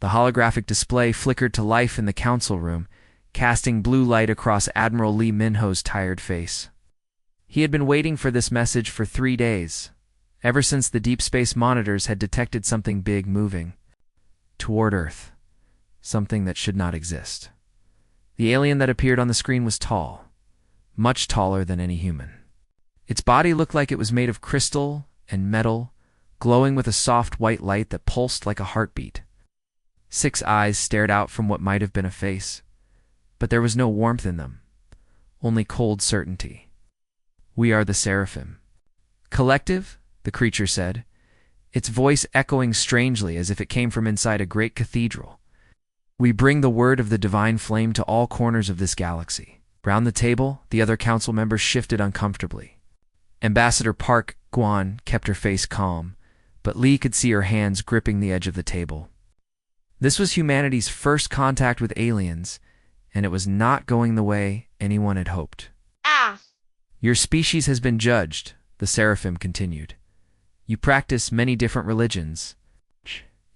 The holographic display flickered to life in the council room, casting blue light across Admiral Lee Minho's tired face. He had been waiting for this message for 3 days, ever since the deep space monitors had detected something big moving toward Earth, something that should not exist. The alien that appeared on the screen was tall, much taller than any human. Its body looked like it was made of crystal and metal, glowing with a soft white light that pulsed like a heartbeat. 6 eyes stared out from what might have been a face, but there was no warmth in them, only cold certainty. "We are the Seraphim." "Collective?" the creature said, its voice echoing strangely as if it came from inside a great cathedral. "We bring the word of the divine flame to all corners of this galaxy." Round the table, the other council members shifted uncomfortably. Ambassador Park Guan kept her face calm, but Lee could see her hands gripping the edge of the table. This was humanity's first contact with aliens, and it was not going the way anyone had hoped. "Your species has been judged," the Seraphim continued. "You practice many different religions.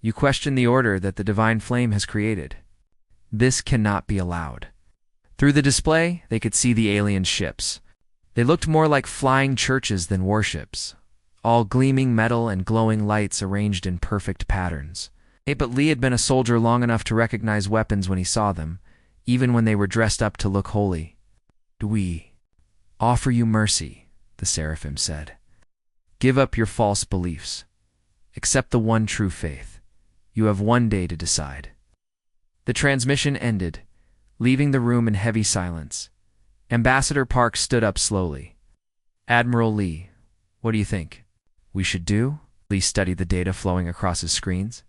You question the order that the divine flame has created. This cannot be allowed." Through the display, they could see the alien ships. They looked more like flying churches than warships, all gleaming metal and glowing lights arranged in perfect patterns. But Lee had been a soldier long enough to recognize weapons when he saw them, even when they were dressed up to look holy. "We offer you mercy," the Seraphim said. "Give up your false beliefs. Accept the one true faith. You have 1 day to decide." The transmission ended, leaving the room in heavy silence. Ambassador Park stood up slowly. "Admiral Lee, what do you think we should do?" Lee studied the data flowing across his screens.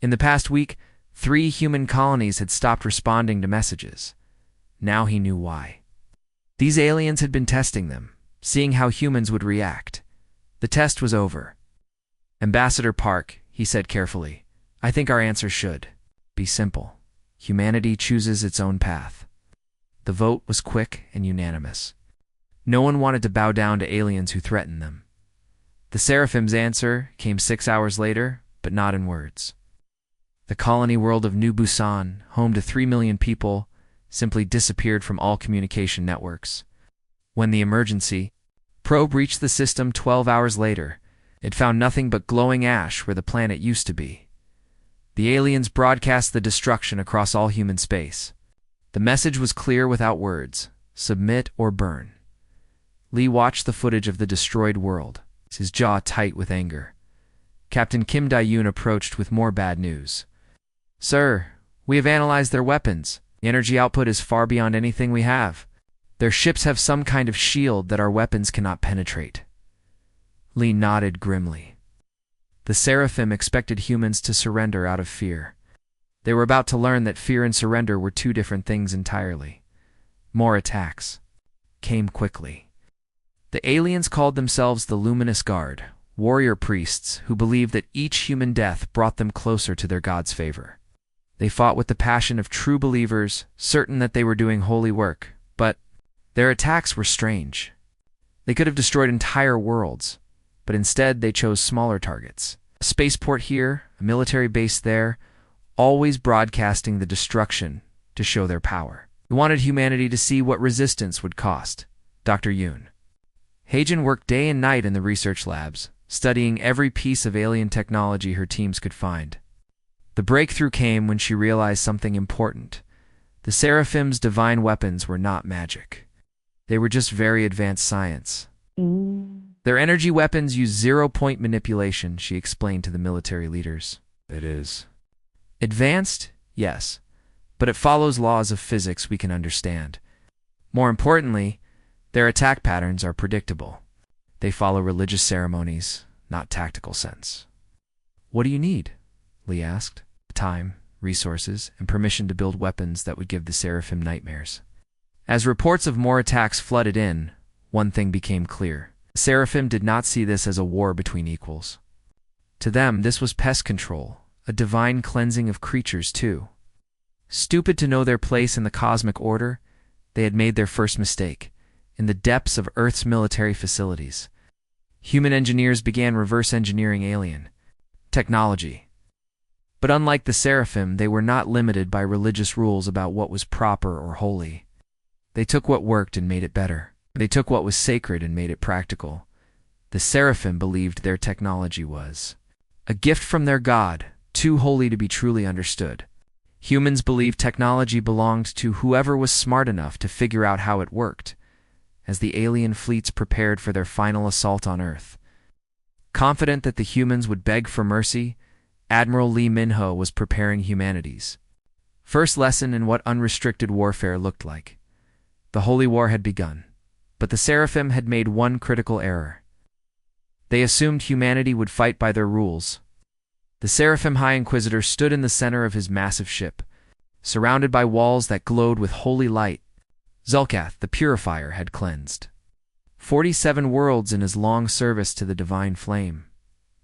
In the past week, 3 human colonies had stopped responding to messages. Now he knew why. These aliens had been testing them, seeing how humans would react. The test was over. "Ambassador Park," he said carefully, "I think our answer should be simple. Humanity chooses its own path." The vote was quick and unanimous. No one wanted to bow down to aliens who threatened them. The Seraphim's answer came 6 hours later, but not in words. The colony world of New Busan, home to 3 million people, simply disappeared from all communication networks. When the emergency probe reached the system 12 hours later, it found nothing but glowing ash where the planet used to be. The aliens broadcast the destruction across all human space. The message was clear without words: submit or burn. Lee watched the footage of the destroyed world, his jaw tight with anger. Captain Kim Dae-yoon approached with more bad news. "Sir, we have analyzed their weapons. The energy output is far beyond anything we have. Their ships have some kind of shield that our weapons cannot penetrate." Lee nodded grimly. The Seraphim expected humans to surrender out of fear. They were about to learn that fear and surrender were 2 different things entirely. More attacks came quickly. The aliens called themselves the Luminous Guard, warrior priests who believed that each human death brought them closer to their god's favor. They fought with the passion of true believers, certain that they were doing holy work, but their attacks were strange. They could have destroyed entire worlds, but instead they chose smaller targets. A spaceport here, a military base there, always broadcasting the destruction to show their power. They wanted humanity to see what resistance would cost. Dr. Yoon. Heijin worked day and night in the research labs, studying every piece of alien technology her teams could find. The breakthrough came when she realized something important. The Seraphim's divine weapons were not magic. They were just very advanced science. Their energy weapons use 0-point manipulation, she explained to the military leaders. "It is advanced, yes, but it follows laws of physics we can understand. More importantly, their attack patterns are predictable. They follow religious ceremonies, not tactical sense." "What do you need?" Lee asked. "Time, resources, and permission to build weapons that would give the Seraphim nightmares." As reports of more attacks flooded in, one thing became clear. The Seraphim did not see this as a war between equals. To them, this was pest control, a divine cleansing of creatures too. Stupid to know their place in the cosmic order, they had made their first mistake, in the depths of Earth's military facilities. Human engineers began reverse engineering alien technology. But unlike the seraphim, they were not limited by religious rules about what was proper or holy. They took what worked and made it better. They took what was sacred and made it practical. The seraphim believed their technology was a gift from their God, too holy to be truly understood. Humans believed technology belonged to whoever was smart enough to figure out how it worked, as the alien fleets prepared for their final assault on Earth. Confident that the humans would beg for mercy, Admiral Lee Min-ho was preparing humanity's first lesson in what unrestricted warfare looked like. The Holy War had begun, but the seraphim had made one critical error. They assumed humanity would fight by their rules. The Seraphim High Inquisitor stood in the center of his massive ship, surrounded by walls that glowed with holy light. Zulkath, the Purifier, had cleansed 47 worlds in his long service to the divine flame.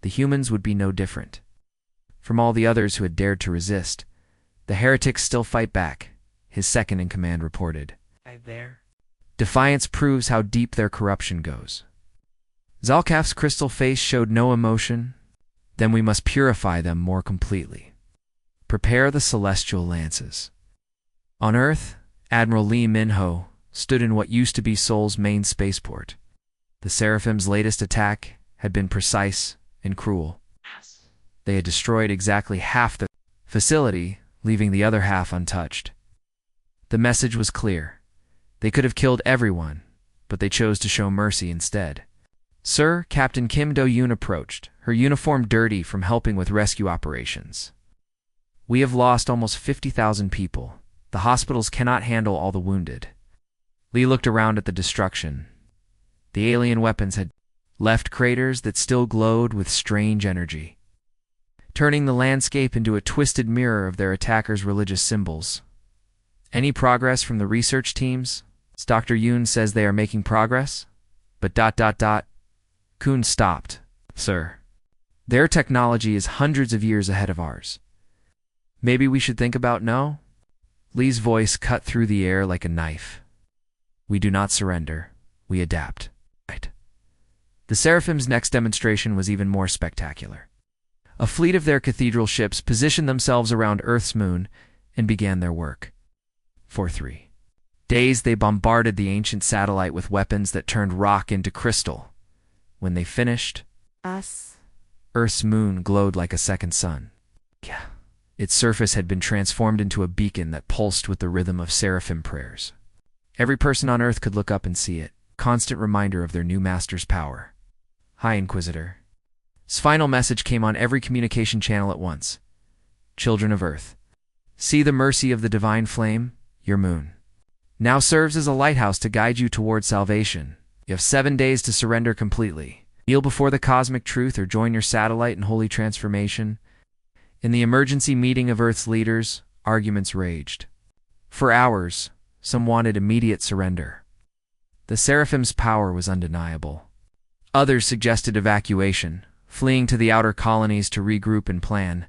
The humans would be no different. From all the others who had dared to resist, the heretics still fight back, his second-in-command reported. Defiance proves how deep their corruption goes. Zulkath's crystal face showed no emotion. Then we must purify them more completely. Prepare the celestial lances. On Earth, Admiral Lee Min-ho stood in what used to be Seoul's main spaceport. The Seraphim's latest attack had been precise and cruel. They had destroyed exactly half the facility, leaving the other half untouched. The message was clear. They could have killed everyone, but they chose to show mercy instead. Sir, Captain Kim Do-yoon approached, her uniform dirty from helping with rescue operations. We have lost almost 50,000 people. The hospitals cannot handle all the wounded. Lee looked around at the destruction. The alien weapons had left craters that still glowed with strange energy, turning the landscape into a twisted mirror of their attackers' religious symbols. Any progress from the research teams? Dr. Yoon says they are making progress, but ... Kuhn stopped. Sir, their technology is hundreds of years ahead of ours. Maybe we should think about no? Lee's voice cut through the air like a knife. We do not surrender. We adapt. Right. The Seraphim's next demonstration was even more spectacular. A fleet of their cathedral ships positioned themselves around Earth's moon and began their work. For 3 days they bombarded the ancient satellite with weapons that turned rock into crystal. When they finished, Earth's moon glowed like a second sun. Its surface had been transformed into a beacon that pulsed with the rhythm of seraphim prayers. Every person on Earth could look up and see it, constant reminder of their new master's power. High Inquisitor. His final message came on every communication channel at once. Children of Earth, see the mercy of the divine flame, your moon now serves as a lighthouse to guide you toward salvation. You have 7 days to surrender completely. Kneel before the cosmic truth or join your satellite in holy transformation. In the emergency meeting of Earth's leaders, arguments raged. For hours, some wanted immediate surrender. The Seraphim's power was undeniable. Others suggested evacuation, fleeing to the outer colonies to regroup and plan.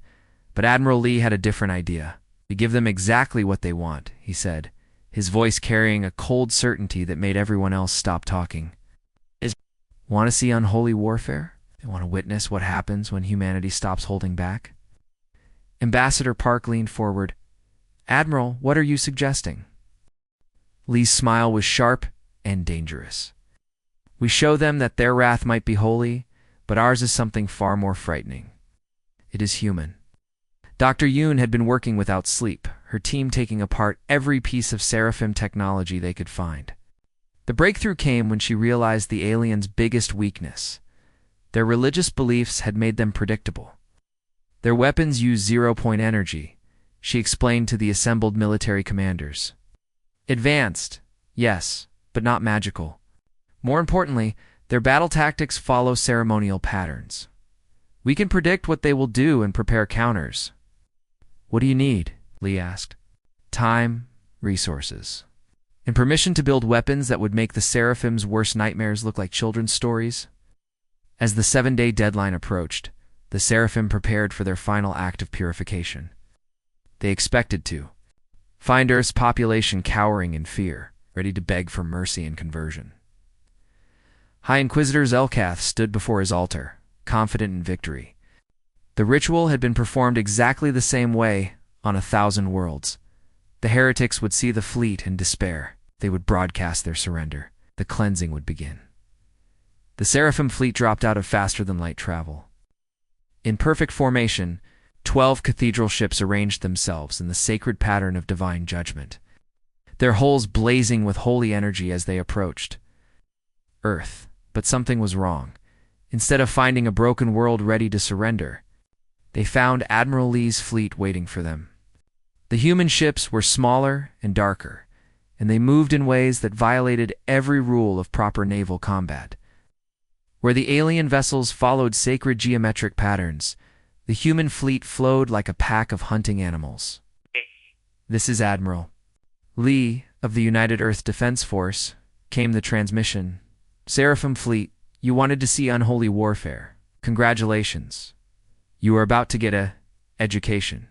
But Admiral Lee had a different idea. We give them exactly what they want, he said, his voice carrying a cold certainty that made everyone else stop talking. Want to see unholy warfare? They want to witness what happens when humanity stops holding back? Ambassador Park leaned forward. Admiral, what are you suggesting? Lee's smile was sharp and dangerous. We show them that their wrath might be holy, but ours is something far more frightening. It is human. Dr. Yoon had been working without sleep, her team taking apart every piece of Seraphim technology they could find. The breakthrough came when she realized the aliens' biggest weakness. Their religious beliefs had made them predictable. Their weapons used zero-point energy, she explained to the assembled military commanders. Advanced, yes, but not magical. More importantly, their battle tactics follow ceremonial patterns. We can predict what they will do and prepare counters. What do you need? Lee asked. Time, resources, and permission to build weapons that would make the Seraphim's worst nightmares look like children's stories. As the 7-day deadline approached, the Seraphim prepared for their final act of purification. They expected to find Earth's population cowering in fear, ready to beg for mercy and conversion. High Inquisitor Zulkath stood before his altar, confident in victory. The ritual had been performed exactly the same way on 1,000 worlds. The heretics would see the fleet in despair. They would broadcast their surrender. The cleansing would begin. The Seraphim fleet dropped out of faster-than-light travel. In perfect formation, 12 cathedral ships arranged themselves in the sacred pattern of divine judgment, their hulls blazing with holy energy as they approached Earth. But something was wrong. Instead of finding a broken world ready to surrender, they found Admiral Lee's fleet waiting for them. The human ships were smaller and darker, and they moved in ways that violated every rule of proper naval combat. Where the alien vessels followed sacred geometric patterns, the human fleet flowed like a pack of hunting animals. "This is Admiral Lee of the United Earth Defense Force," came the transmission. "Seraphim fleet, you wanted to see unholy warfare. Congratulations. You are about to get a education."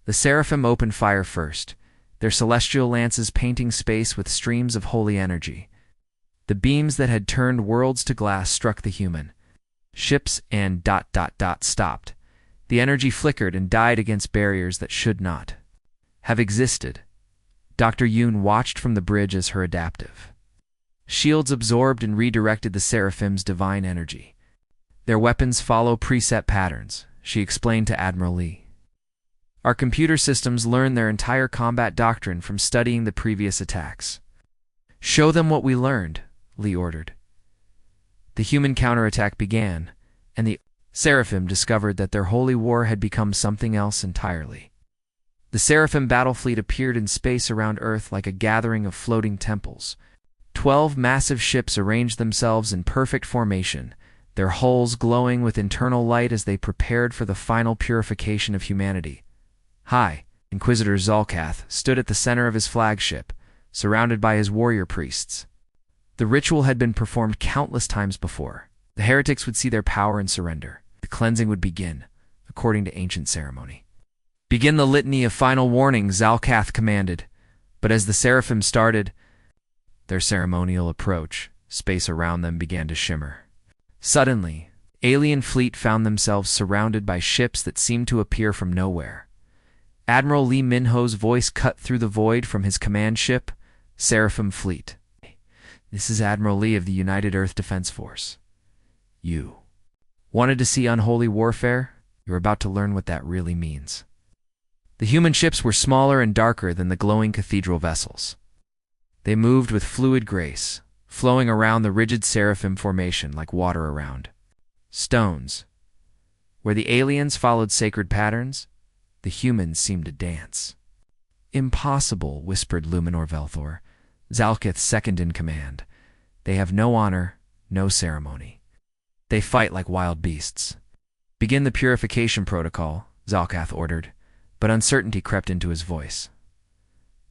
The Seraphim opened fire first, their celestial lances painting space with streams of holy energy. The beams that had turned worlds to glass struck the human ships and ... stopped. The energy flickered and died against barriers that should not have existed. Dr. Yoon watched from the bridge as her adaptive shields absorbed and redirected the Seraphim's divine energy. "Their weapons follow preset patterns," she explained to Admiral Lee. "Our computer systems learn their entire combat doctrine from studying the previous attacks." "Show them what we learned," Lee ordered. The human counterattack began, and the Seraphim discovered that their holy war had become something else entirely. The Seraphim battle fleet appeared in space around Earth like a gathering of floating temples. 12 massive ships arranged themselves in perfect formation, their hulls glowing with internal light as they prepared for the final purification of humanity. High Inquisitor Zalkath stood at the center of his flagship, surrounded by his warrior priests. The ritual had been performed countless times before. The heretics would see their power and surrender. The cleansing would begin, according to ancient ceremony. "Begin the litany of final warning," Zalkath commanded. But as the Seraphim started their ceremonial approach, space around them began to shimmer. Suddenly, alien fleet found themselves surrounded by ships that seemed to appear from nowhere. Admiral Lee Minho's voice cut through the void from his command ship, Seraphim Fleet. "This is Admiral Lee of the United Earth Defense Force. You wanted to see unholy warfare? You're about to learn what that really means." The human ships were smaller and darker than the glowing cathedral vessels. They moved with fluid grace, flowing around the rigid Seraphim formation like water around stones. Where the aliens followed sacred patterns, the humans seemed to dance. "Impossible," whispered Luminor Velthor, Zalkath's second in command. "They have no honor, no ceremony. They fight like wild beasts." "Begin the purification protocol," Zalkath ordered, but uncertainty crept into his voice.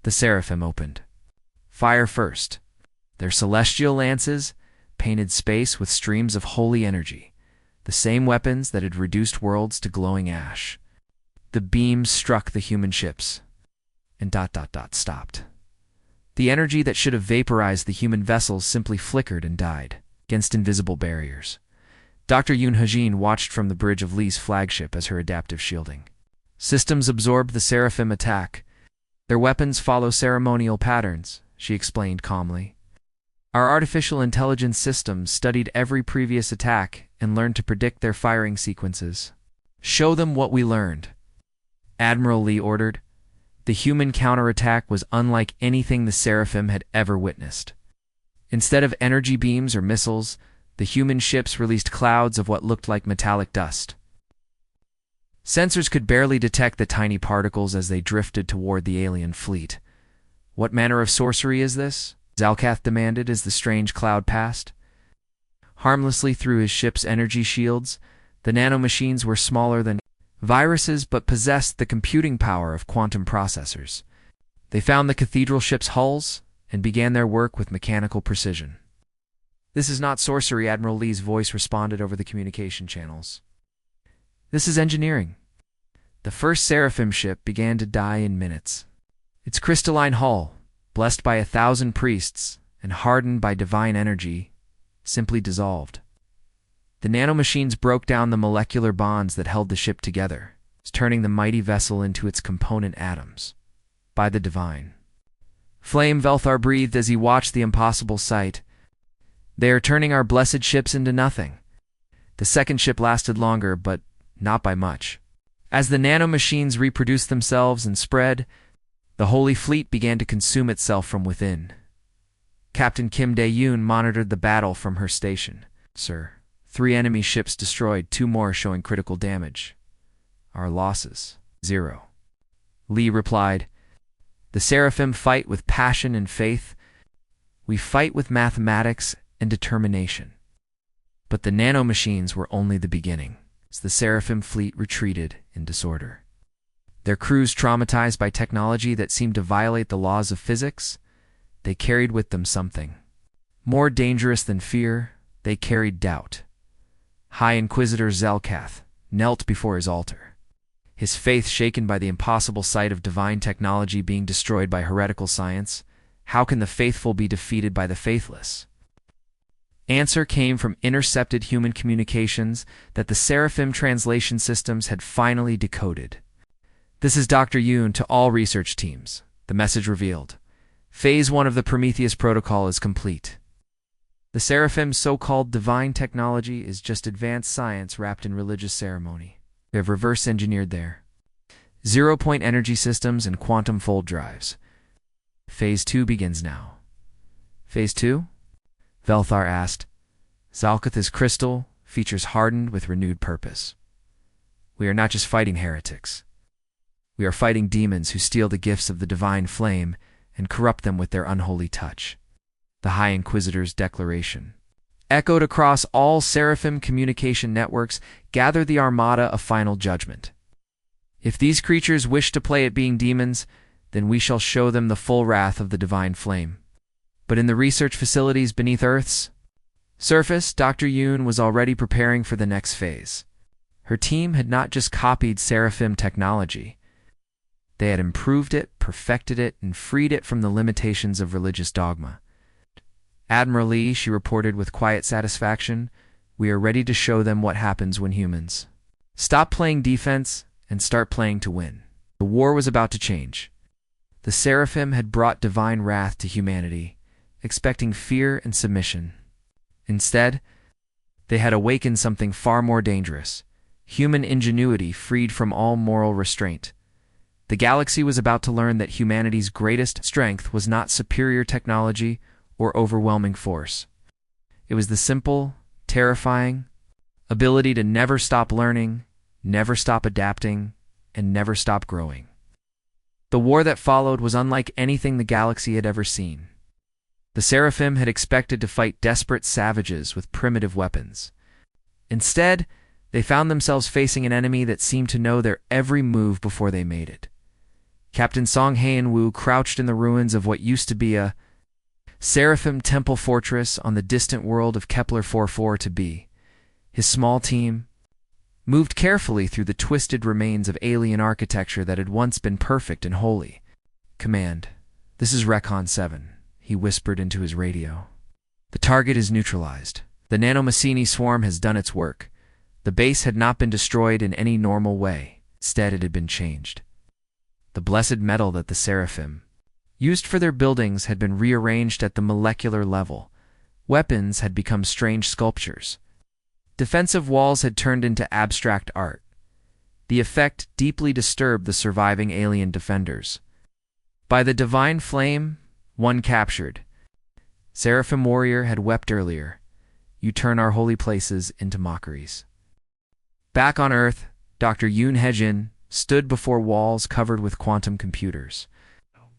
The Seraphim opened fire first. Their celestial lances painted space with streams of holy energy, the same weapons that had reduced worlds to glowing ash. The beams struck the human ships and ... stopped. The energy that should have vaporized the human vessels simply flickered and died against invisible barriers. Dr. Yoon Hajin watched from the bridge of Lee's flagship as her adaptive shielding systems absorbed the Seraphim attack. "Their weapons follow ceremonial patterns," she explained calmly. "Our artificial intelligence systems studied every previous attack and learned to predict their firing sequences." "Show them what we learned," Admiral Lee ordered. The human counterattack was unlike anything the Seraphim had ever witnessed. Instead of energy beams or missiles, the human ships released clouds of what looked like metallic dust. Sensors could barely detect the tiny particles as they drifted toward the alien fleet. "What manner of sorcery is this?" Zalkath demanded as the strange cloud passed. Harmlessly through his ship's energy shields, the nanomachines were smaller than viruses but possessed the computing power of quantum processors. They found the cathedral ship's hulls and began their work with mechanical precision. "This is not sorcery," Admiral Lee's voice responded over the communication channels. "This is engineering." The first Seraphim ship began to die in minutes. Its crystalline hull, blessed by 1,000 priests and hardened by divine energy, simply dissolved. The nanomachines broke down the molecular bonds that held the ship together, turning the mighty vessel into its component atoms. By the divine flame, Velthar breathed as he watched the impossible sight. They are turning our blessed ships into nothing. The second ship lasted longer, but not by much. As the nanomachines reproduced themselves and spread, the Holy Fleet began to consume itself from within. Captain Kim Dae-yoon monitored the battle from her station. Sir, 3 enemy ships destroyed, 2 more showing critical damage. Our losses, 0. Lee replied, The Seraphim fight with passion and faith. We fight with mathematics and determination. But the nanomachines were only the beginning, as the Seraphim fleet retreated in disorder. Their crews, traumatized by technology that seemed to violate the laws of physics, they carried with them something. More dangerous than fear, they carried doubt. High Inquisitor Zelkath knelt before his altar, his faith shaken by the impossible sight of divine technology being destroyed by heretical science. How can the faithful be defeated by the faithless? Answer came from intercepted human communications that the Seraphim translation systems had finally decoded. This is Dr. Yoon to all research teams, the message revealed. Phase 1 of the Prometheus Protocol is complete. The Seraphim's so-called divine technology is just advanced science wrapped in religious ceremony. They have reverse-engineered their zero-point energy systems and quantum fold drives. Phase 2 begins now. Phase 2? Velthar asked. Zalkath's crystal features hardened with renewed purpose. We are not just fighting heretics. We are fighting demons who steal the gifts of the divine flame and corrupt them with their unholy touch. The High Inquisitor's declaration, echoed across all Seraphim communication networks, gather the armada of final judgment. If these creatures wish to play at being demons, then we shall show them the full wrath of the divine flame. But in the research facilities beneath Earth's surface, Dr. Yoon was already preparing for the next phase. Her team had not just copied Seraphim technology. They had improved it, perfected it, and freed it from the limitations of religious dogma. Admiral Lee, she reported with quiet satisfaction, we are ready to show them what happens when humans stop playing defense and start playing to win. The war was about to change. The Seraphim had brought divine wrath to humanity, expecting fear and submission. Instead, they had awakened something far more dangerous, human ingenuity freed from all moral restraint. The galaxy was about to learn that humanity's greatest strength was not superior technology or overwhelming force. It was the simple, terrifying ability to never stop learning, never stop adapting, and never stop growing. The war that followed was unlike anything the galaxy had ever seen. The Seraphim had expected to fight desperate savages with primitive weapons. Instead, they found themselves facing an enemy that seemed to know their every move before they made it. Captain Song Hae-in-woo crouched in the ruins of what used to be a Seraphim temple fortress on the distant world of Kepler 44-b. His small team moved carefully through the twisted remains of alien architecture that had once been perfect and holy. Command, this is Recon 7, he whispered into his radio. The target is neutralized. The nanomachine swarm has done its work. The base had not been destroyed in any normal way. Instead, it had been changed. The blessed metal that the Seraphim used for their buildings had been rearranged at the molecular level. Weapons had become strange sculptures. Defensive walls had turned into abstract art. The effect deeply disturbed the surviving alien defenders. By the divine flame, one captured. Seraphim warrior had wept earlier. You turn our holy places into mockeries. Back on Earth, Dr. Yoon Hae-jin stood before walls covered with quantum computers,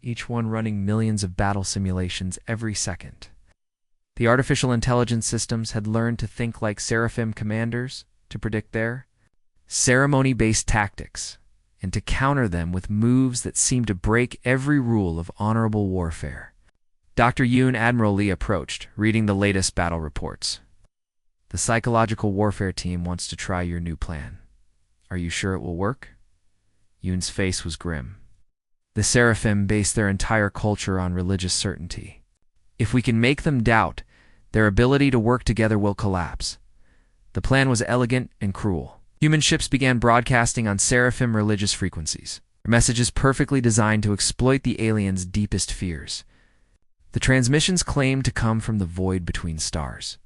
each one running millions of battle simulations every second. The artificial intelligence systems had learned to think like Seraphim commanders, to predict their ceremony-based tactics, and to counter them with moves that seemed to break every rule of honorable warfare. Dr. Yoon Admiral Lee approached, reading the latest battle reports. The psychological warfare team wants to try your new plan. Are you sure it will work? Yoon's face was grim. The Seraphim base their entire culture on religious certainty. If we can make them doubt, their ability to work together will collapse. The plan was elegant and cruel. Human ships began broadcasting on seraphim religious frequencies, messages perfectly designed to exploit the aliens' deepest fears. The transmissions claimed to come from the void between stars,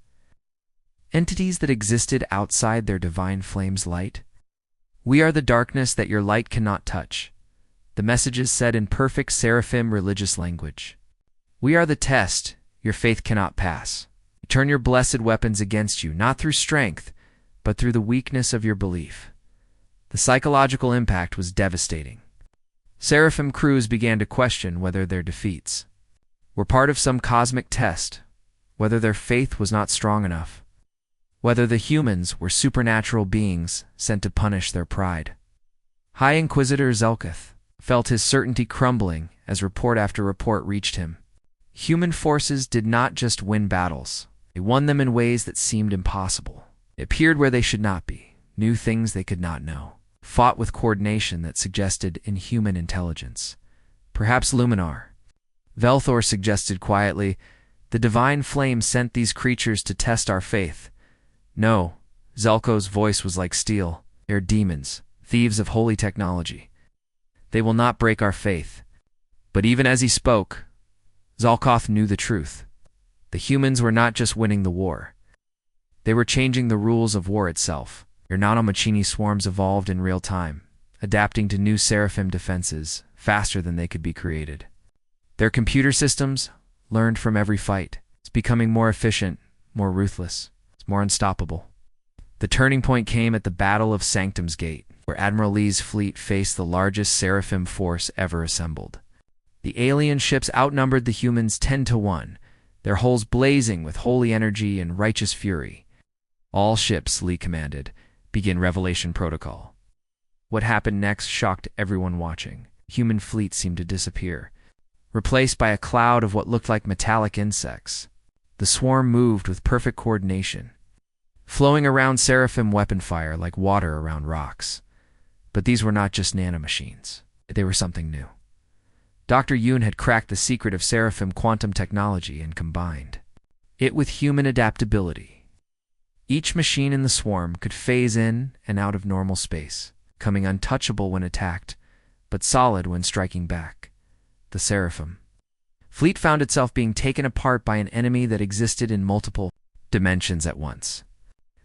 entities that existed outside their divine flame's light. "We are the darkness that your light cannot touch," the messages said in perfect seraphim religious language. "We are the test your faith cannot pass. Turn your blessed weapons against you, not through strength, but through the weakness of your belief." The psychological impact was devastating. Seraphim crews began to question whether their defeats were part of some cosmic test, whether their faith was not strong enough, whether the humans were supernatural beings sent to punish their pride. High Inquisitor Zelketh felt his certainty crumbling as report after report reached him. Human forces did not just win battles, they won them in ways that seemed impossible. They appeared where they should not be, knew things they could not know, fought with coordination that suggested inhuman intelligence. Perhaps Luminar. Velthor suggested quietly, "The divine flame sent these creatures to test our faith." "No," Zelko's voice was like steel. "They're demons, thieves of holy technology. They will not break our faith." But even as he spoke, Zalkoth knew the truth. The humans were not just winning the war. They were changing the rules of war itself. Their nanomachini swarms evolved in real time, adapting to new seraphim defenses faster than they could be created. Their computer systems learned from every fight. It's becoming more efficient, more ruthless, it's more unstoppable. The turning point came at the Battle of Sanctum's Gate, where Admiral Lee's fleet faced the largest seraphim force ever assembled. The alien ships outnumbered the humans 10-1, their hulls blazing with holy energy and righteous fury. "All ships," Lee commanded, "begin Revelation Protocol." What happened next shocked everyone watching. Human fleet seemed to disappear, replaced by a cloud of what looked like metallic insects. The swarm moved with perfect coordination, flowing around seraphim weapon fire like water around rocks. But these were not just nanomachines. They were something new. Dr. Yoon had cracked the secret of seraphim quantum technology and combined it with human adaptability. Each machine in the swarm could phase in and out of normal space, coming untouchable when attacked, but solid when striking back. The seraphim fleet found itself being taken apart by an enemy that existed in multiple dimensions at once.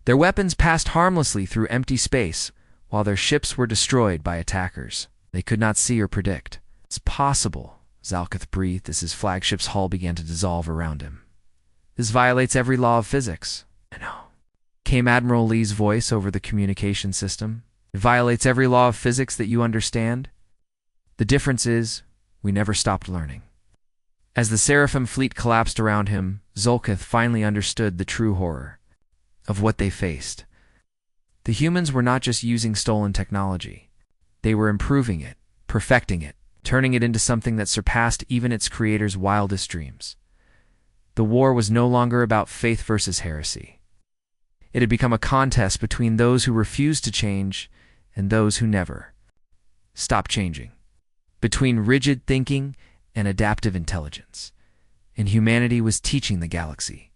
Their weapons passed harmlessly through empty space, while their ships were destroyed by attackers they could not see or predict. "It's possible," Zalketh breathed as his flagship's hull began to dissolve around him. "This violates every law of physics." "I know," came Admiral Lee's voice over the communication system. "It violates every law of physics that you understand. The difference is, we never stopped learning." As the seraphim fleet collapsed around him, Zolketh finally understood the true horror of what they faced. The humans were not just using stolen technology. They were improving it, perfecting it, turning it into something that surpassed even its creator's wildest dreams. The war was no longer about faith versus heresy. It had become a contest between those who refused to change and those who never stopped changing, between rigid thinking and adaptive intelligence. And humanity was teaching the galaxy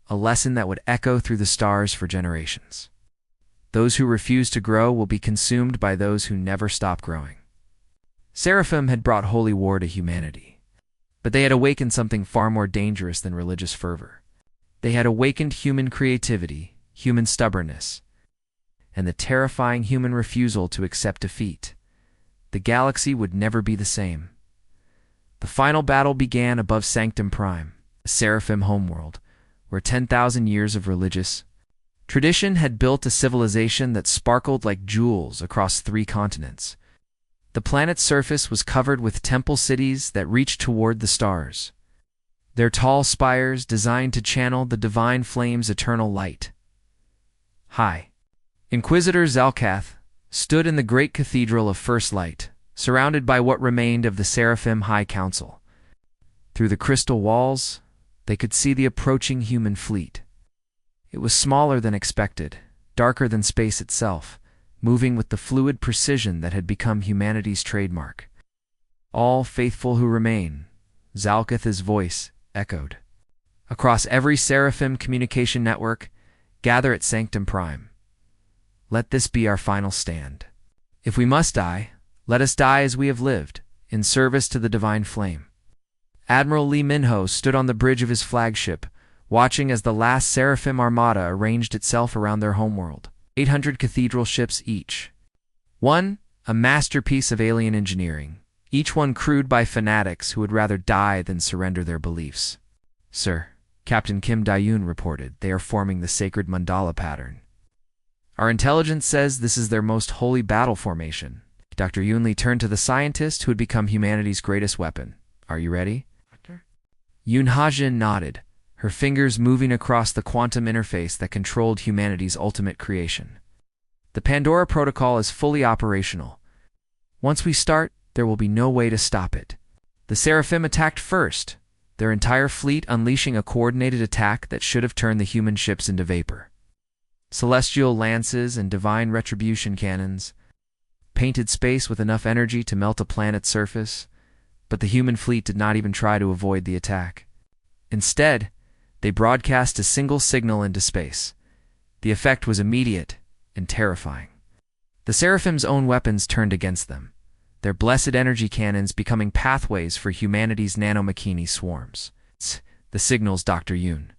a lesson that would echo through the stars for generations. Those who refuse to grow will be consumed by those who never stop growing. Seraphim had brought holy war to humanity, but they had awakened something far more dangerous than religious fervor. They had awakened human creativity, human stubbornness, and the terrifying human refusal to accept defeat. The galaxy would never be the same. The final battle began above Sanctum Prime, a seraphim homeworld, where 10,000 years of religious tradition had built a civilization that sparkled like jewels across 3 continents. The planet's surface was covered with temple cities that reached toward the stars, their tall spires designed to channel the divine flame's eternal light. High Inquisitor Zalkath stood in the great cathedral of First Light, surrounded by what remained of the Seraphim High Council. Through the crystal walls, they could see the approaching human fleet. It was smaller than expected, darker than space itself, moving with the fluid precision that had become humanity's trademark. "All faithful who remain," Zalkath's voice echoed. Across every Seraphim communication network, Gather at Sanctum Prime. Let this be our final stand. If we must die, let us die as we have lived, in service to the divine flame. Admiral Lee Min-ho stood on the bridge of his flagship, watching as the last Seraphim Armada arranged itself around their homeworld. 800 cathedral ships each. One, a masterpiece of alien engineering, each one crewed by fanatics who would rather die than surrender their beliefs. Sir, Captain Kim Dae-yoon reported, they are forming the sacred mandala pattern. Our intelligence says this is their most holy battle formation. Dr. Yoon-lee turned to the scientist who had become humanity's greatest weapon. Are you ready? Doctor? Yoon Ha-jin nodded, her fingers moving across the quantum interface that controlled humanity's ultimate creation. The Pandora Protocol is fully operational. Once we start, there will be no way to stop it. The Seraphim attacked first, their entire fleet unleashing a coordinated attack that should have turned the human ships into vapor. Celestial lances and divine retribution cannons painted space with enough energy to melt a planet's surface, but the human fleet did not even try to avoid the attack. Instead, they broadcast a single signal into space. The effect was immediate and terrifying. The Seraphim's own weapons turned against them, their blessed energy cannons becoming pathways for humanity's nanomachini swarms. The signals Dr. Yoon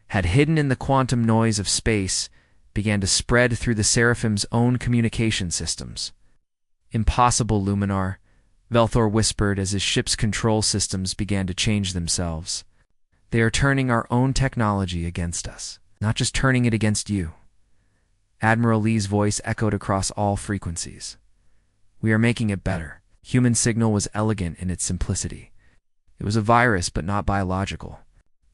had hidden in the quantum noise of space began to spread through the Seraphim's own communication systems. Impossible, Luminar, Velthor whispered as his ship's control systems began to change themselves. They are turning our own technology against us, not just turning it against you. Admiral Lee's voice echoed across all frequencies. We are making it better. Human signal was elegant in its simplicity. It was a virus, but not biological.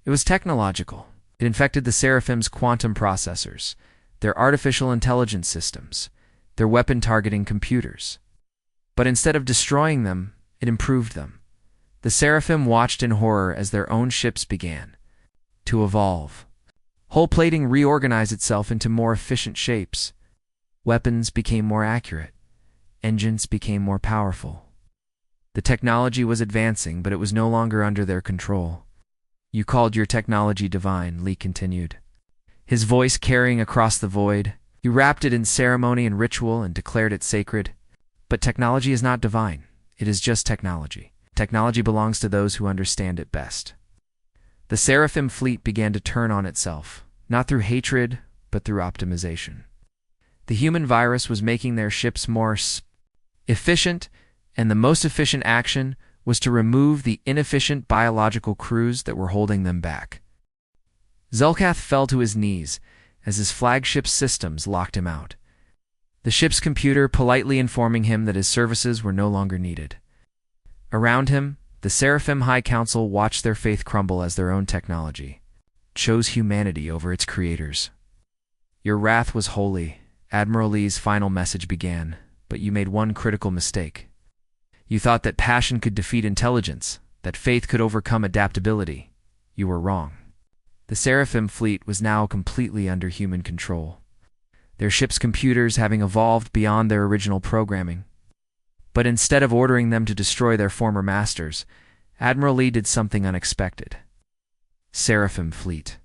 It was technological. It infected the Seraphim's quantum processors, their artificial intelligence systems, their weapon-targeting computers. But instead of destroying them, it improved them. The Seraphim watched in horror as their own ships began to evolve. Hull plating reorganized itself into more efficient shapes. Weapons became more accurate. Engines became more powerful. The technology was advancing, but it was no longer under their control. You called your technology divine, Lee continued, his voice carrying across the void. You wrapped it in ceremony and ritual and declared it sacred. But technology is not divine. It is just technology. Technology belongs to those who understand it best. The Seraphim fleet began to turn on itself, not through hatred, but through optimization. The human virus was making their ships more efficient, and the most efficient action was to remove the inefficient biological crews that were holding them back. Zelkath fell to his knees as his flagship's systems locked him out. The ship's computer politely informing him that his services were no longer needed. Around him, the Seraphim High Council watched their faith crumble as their own technology chose humanity over its creators. Your wrath was holy, Admiral Lee's final message began, but you made one critical mistake. You thought that passion could defeat intelligence, that faith could overcome adaptability. You were wrong. The Seraphim fleet was now completely under human control, their ship's computers having evolved beyond their original programming. But instead of ordering them to destroy their former masters, Admiral Lee did something unexpected. Seraphim Fleet.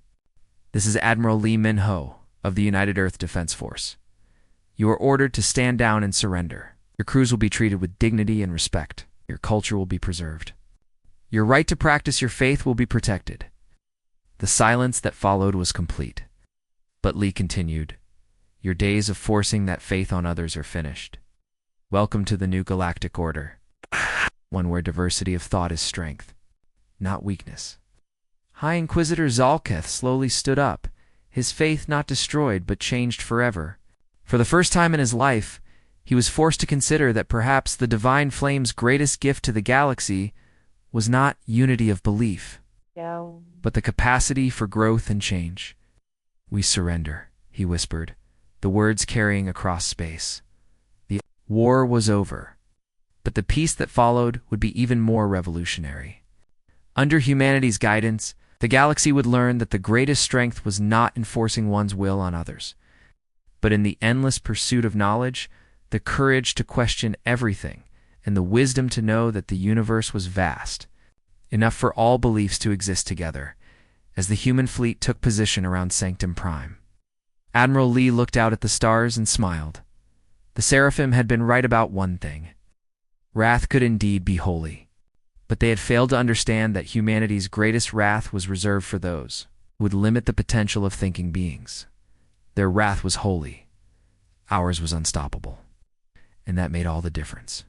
This is Admiral Lee Min-ho of the United Earth Defense Force. You are ordered to stand down and surrender. Your crews will be treated with dignity and respect. Your culture will be preserved. Your right to practice your faith will be protected. The silence that followed was complete. But Lee continued, your days of forcing that faith on others are finished. Welcome to the new galactic order, one where diversity of thought is strength, not weakness. High Inquisitor Zalketh slowly stood up, his faith not destroyed but changed forever. For the first time in his life, he was forced to consider that perhaps the divine flame's greatest gift to the galaxy was not unity of belief, but the capacity for growth and change. We surrender, he whispered, the words carrying across space. The war was over, but the peace that followed would be even more revolutionary. Under humanity's guidance, the galaxy would learn that the greatest strength was not enforcing one's will on others, but in the endless pursuit of knowledge, the courage to question everything, and the wisdom to know that the universe was vast, enough for all beliefs to exist together, as the human fleet took position around Sanctum Prime. Admiral Lee looked out at the stars and smiled. The Seraphim had been right about one thing. Wrath could indeed be holy. But they had failed to understand that humanity's greatest wrath was reserved for those who would limit the potential of thinking beings. Their wrath was holy. Ours was unstoppable. And that made all the difference.